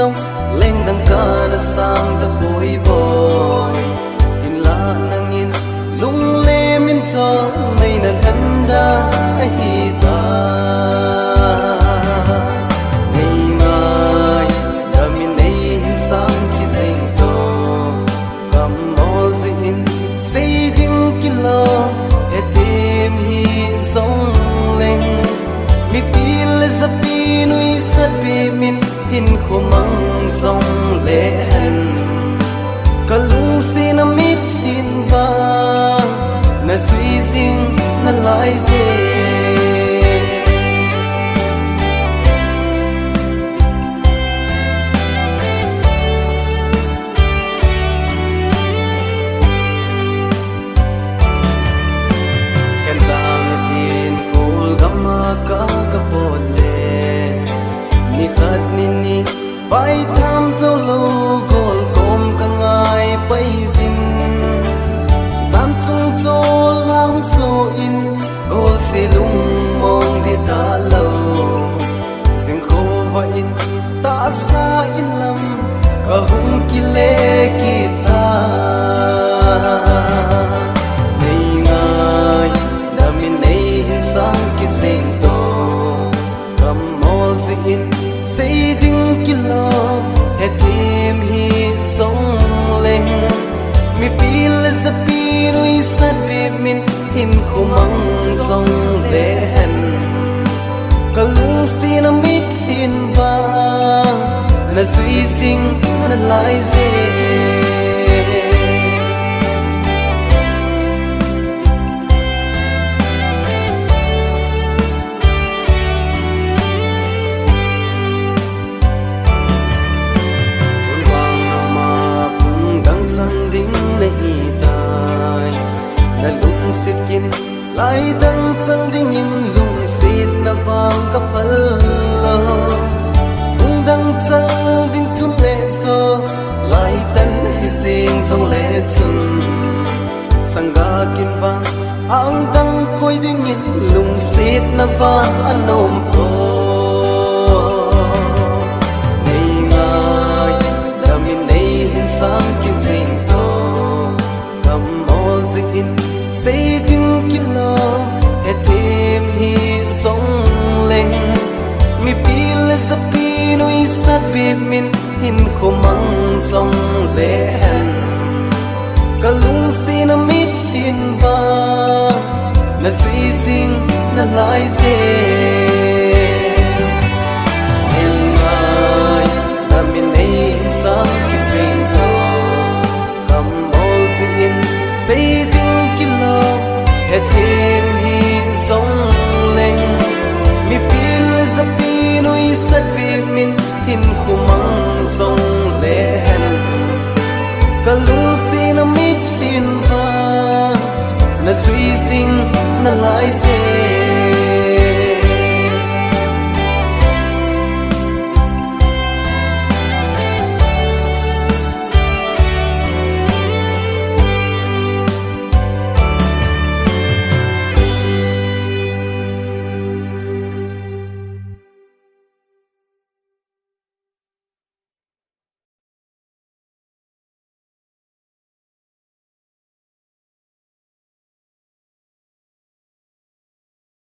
sông lên đằng ca đã sang ta bồi bồi in la nang in lung lê min cho mây na thân đa ai hi ta ngày ngày ta min ai sang ki zeng to kam mo zin say ding kilo he tim hi sông lên mi pil za pi nui sat pi min hin khu mang sông lệ hân cả lũ xin mít hin vang na suy sinh na lại dễ ken tang tin kul gama ka kapol ni khat ni vai tham zo lo gol kom ka ngai pai zin san chung cho lang so in gol se lung mong de ta lo sing kho va in ta sa in lam ka hum ki le ki ta nei ngai da min nei hin sang ki zeng to kam mo zin say ding kilo he tim hi sông lên mi pil za pi nui sat vi min hin khu mang sông lệ hân cả lũ xin mít hin va na suy sinh na lại dễ lại đang chân đi nhìn lùng xịt na vàng cặp phật đang chân đi chun lệ sơ lại tân hi sinh sông lệ chun sang ga kinh vàng ang đang khôi đi nhìn lùng xịt na vàng anh ôm to ngày ngày đã min nay hin sang kinh sinh to cầm mò zin say tiếng kilo he tim hi sông lên mi pil za pi nui sat vi min hin khu mang sông lệ hân cả lũ xin mít hin va na suy sinh na lại dễ ngày ta min ai sang ki zeng to kam mo zin say tiếng kilo he tim hi sông lên mi pil za pi nui sat vi min hin khu mang sông lệ hân cả lũ xin mít hin va na suy sinh na lại dễ